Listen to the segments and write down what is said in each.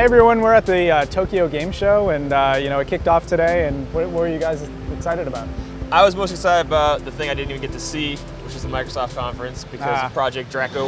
everyone, we're at the Tokyo Game Show, and it kicked off today. And what were you guys excited about? I was most excited about the thing I didn't even get to see, which was the Microsoft conference, because of Project Draco.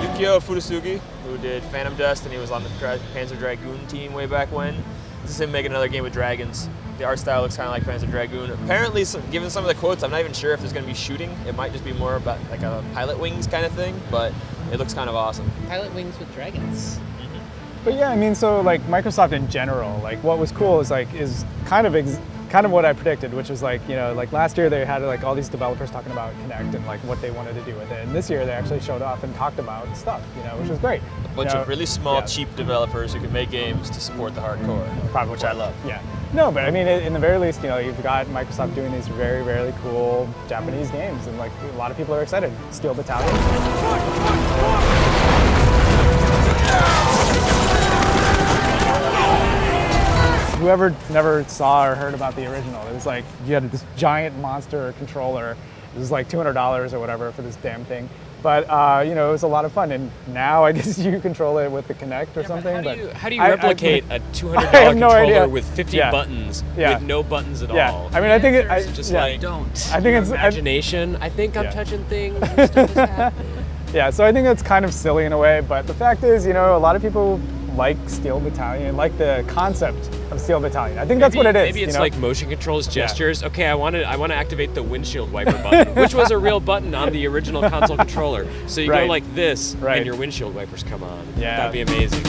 Yukio Furusugi, who did Phantom Dust, and he was on the Panzer Dragoon team way back when. This is him making another game with dragons. The art style looks kind of like Panzer Dragoon. Apparently, given some of the quotes, I'm not even sure if there's going to be shooting. It might just be more about like a pilot wings kind of thing, but it looks kind of awesome. Pilot wings with dragons. But yeah, I mean, so like Microsoft in general, like what was cool is kind of what I predicted, which is like last year they had like all these developers talking about Kinect and like what they wanted to do with it, and this year they actually showed up and talked about stuff, which was great. A bunch of really small, cheap developers who can make games to support the hardcore, probably, which I love. Yeah. No, but I mean, in the very least, you've got Microsoft doing these very, very cool Japanese games, and like a lot of people are excited. Steel Battalion. Whoever never saw or heard about the original, it was like you had this giant monster controller. It was like $200 or whatever for this damn thing. But it was a lot of fun, and now I guess you control it with the Kinect or something. But how do you replicate a $200 controller with 50 buttons with no buttons at all? I mean, I think it's just like don't. I think it's imagination. I think I'm touching things. Yeah, so I think it's kind of silly in a way, but the fact is, a lot of people like Steel Battalion, like the concept of Steel Battalion. I think that's what it is. Maybe it's like motion controls, gestures. Okay, I want to activate the windshield wiper button, which was a real button on the original console controller. So you go like this, and your windshield wipers come on. Yeah. That'd be amazing.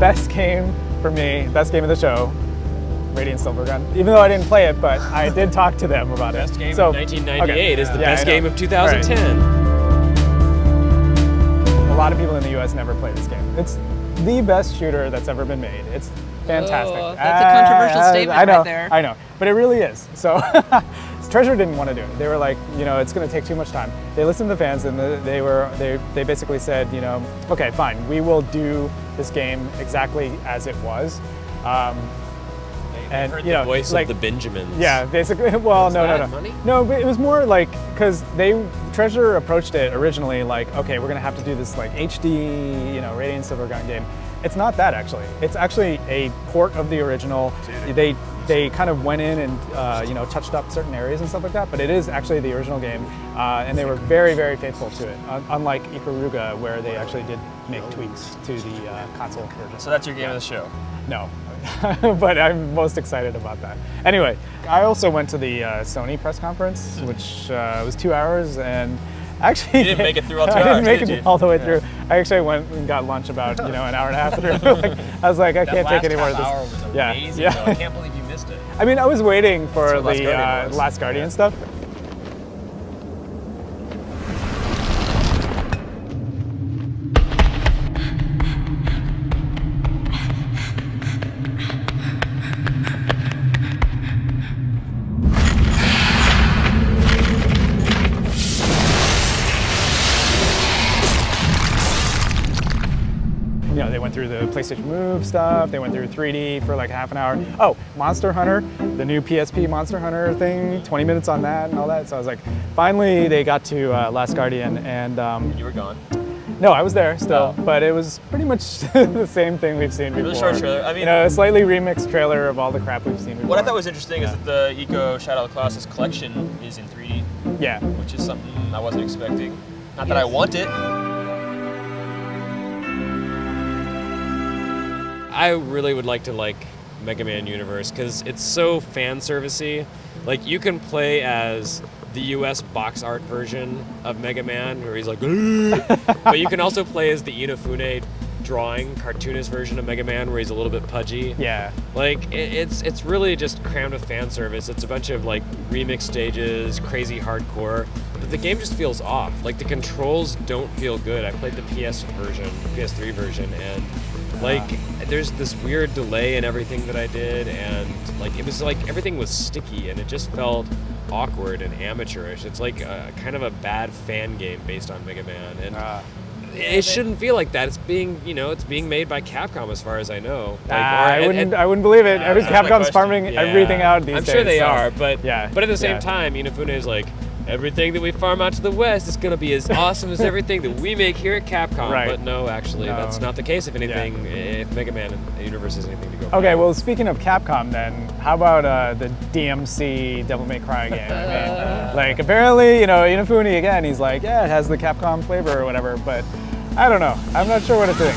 Best game for me, best game of the show, Radiant Silvergun. Even though I didn't play it, but I did talk to them about it. Best game of 1998 is the best game of 2010. A lot of people in the US never play this game. It's the best shooter that's ever been made. It's fantastic. Oh, that's a controversial statement right there. I know, but it really is. So Treasure didn't want to do it. They were like, it's going to take too much time. They listened to the fans, and they basically said, okay, fine, we will do this game exactly as it was. And the voice of the Benjamins. Yeah, basically. Well, no. Money? No, but it was more like because Treasure approached it originally like, okay, we're gonna have to do this like HD, Radiant Silvergun game. It's not that actually. It's actually a port of the original. They kind of went in and touched up certain areas and stuff like that, but it is actually the original game, and they were very, very faithful to it. Unlike Ikaruga, where they actually did make tweaks to the console version. So that's your game of the show? No. But I'm most excited about that. Anyway, I also went to the Sony press conference, which was 2 hours, and actually you didn't make it through all 2 hours. I didn't make it all the way through. I actually went and got lunch about an hour and a half through. I was like, I can't take any more of this. That last half hour was amazing. Though. I can't believe you missed it. I mean, I was waiting for the Last Guardian stuff. They went through the PlayStation Move stuff, they went through 3D for like half an hour. Oh, Monster Hunter, the new PSP Monster Hunter thing, 20 minutes on that and all that. So I was like, finally they got to Last Guardian, and you were gone? No, I was there still, but it was pretty much the same thing we've seen before. Really short trailer. I mean, a slightly remixed trailer of all the crap we've seen before. What I thought was interesting is that the Eco Shadow of the Colossus collection is in 3D. Yeah. Which is something I wasn't expecting. Not that I want it. I really would like to like Mega Man Universe because it's so fan servicey. Like you can play as the US box art version of Mega Man where he's like, but you can also play as the Inafune drawing cartoonist version of Mega Man where he's a little bit pudgy. Yeah. Like it's really just crammed with fan service. It's a bunch of like remix stages, crazy hardcore, but the game just feels off. Like the controls don't feel good. I played the PS3 version, and like there's this weird delay in everything that I did, and like it was like everything was sticky, and it just felt awkward and amateurish. It's like kind of a bad fan game based on Mega Man, and it shouldn't feel like that. It's being, it's being made by Capcom as far as I know. Like, I wouldn't believe it. Capcom's farming everything out these days. I'm sure they are, but yeah. But at the same time, Inafune is like, everything that we farm out to the west is going to be as awesome as everything that we make here at Capcom. Right. But no, actually, that's not the case. If anything, if Mega Man Universe has anything to go Okay, well, speaking of Capcom then, how about the DMC Devil May Cry game? I mean, like, apparently, Inafune, again, he's like, yeah, it has the Capcom flavor or whatever, but I don't know. I'm not sure what to think.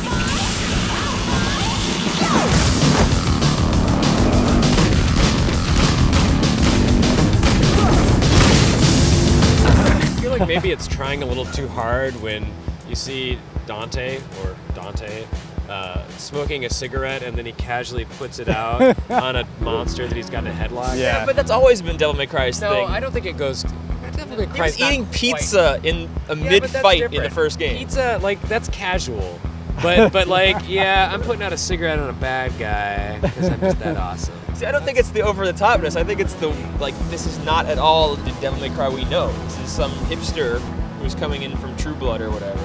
Maybe it's trying a little too hard when you see Dante smoking a cigarette and then he casually puts it out on a monster that he's got in a headlock. Yeah, but that's always been Devil May Cry's thing. No, I don't think it goes. Devil May Cry's he was eating pizza in a mid-fight in the first game. Pizza, like, that's casual. But like, yeah, I'm putting out a cigarette on a bad guy because I'm just that awesome. See, I don't think it's the over-the-topness. I think it's the, like, this is not at all the Devil May Cry we know. This is some hipster who's coming in from True Blood or whatever.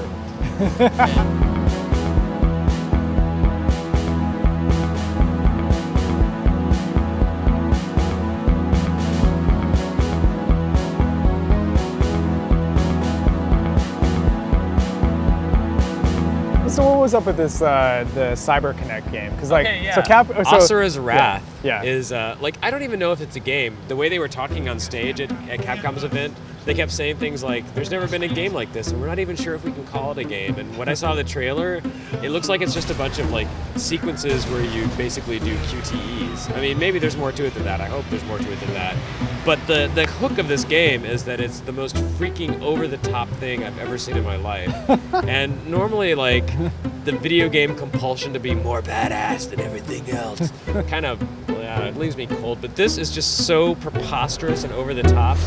So what was up with this the Cyber Kinect game? Because Asura's Wrath yeah. is like, I don't even know if it's a game. The way they were talking on stage at Capcom's event, they kept saying things like, "There's never been a game like this, and we're not even sure if we can call it a game." And when I saw the trailer, it looks like it's just a bunch of like sequences where you basically do QTEs. I mean, maybe there's more to it than that. I hope there's more to it than that. But the hook of this game is that it's the most freaking over-the-top thing I've ever seen in my life. And normally, like, the video game compulsion to be more badass than everything else kind of it leaves me cold. But this is just so preposterous and over the top.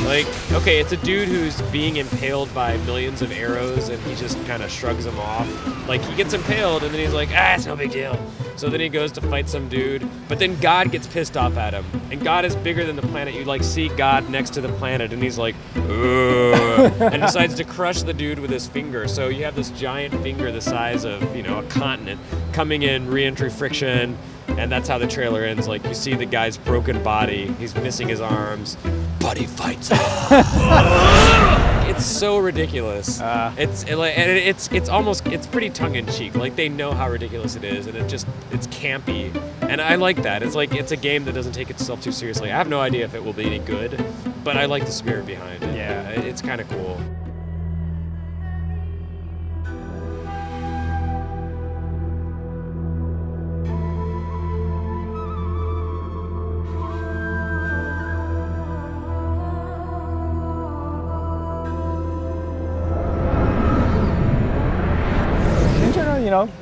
Like, okay, it's a dude who's being impaled by millions of arrows and he just kind of shrugs them off. Like, he gets impaled and then he's like, it's no big deal. So then he goes to fight some dude, but then God gets pissed off at him. And God is bigger than the planet. You like see God next to the planet and he's like, ugh, and decides to crush the dude with his finger. So you have this giant finger the size of, a continent coming in, re-entry friction, and that's how the trailer ends. Like, you see the guy's broken body, he's missing his arms, but he fights. It's so ridiculous. It's pretty tongue-in-cheek. Like, they know how ridiculous it is, and it's campy, and I like that. It's like, it's a game that doesn't take itself too seriously. I have no idea if it will be any good, but I like the spirit behind it. Yeah, it's kind of cool.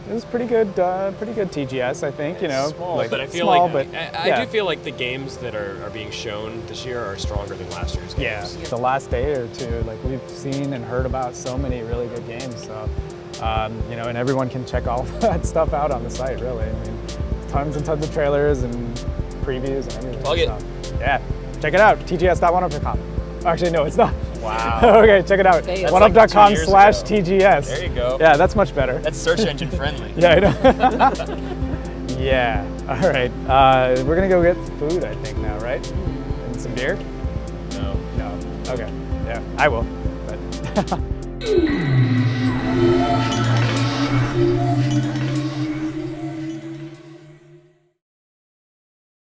It was pretty good TGS, I think. It's small, like, but I feel small, like but, I do feel like the games that are being shown this year are stronger than last year's games. Yeah, the last day or two, like, we've seen and heard about so many really good games. So, and everyone can check all that stuff out on the site. Really, I mean, tons and tons of trailers and previews and everything. Plug it. Yeah, check it out. TGS.oneup.com. Actually, no, it's not. Wow. Okay, check it out. OneUp.com/TGS. There you go. Yeah, that's much better. That's search engine friendly. Yeah, I know. Yeah. All right. We're gonna go get food, I think, now, right? And some beer. No. Okay. Yeah, I will. But.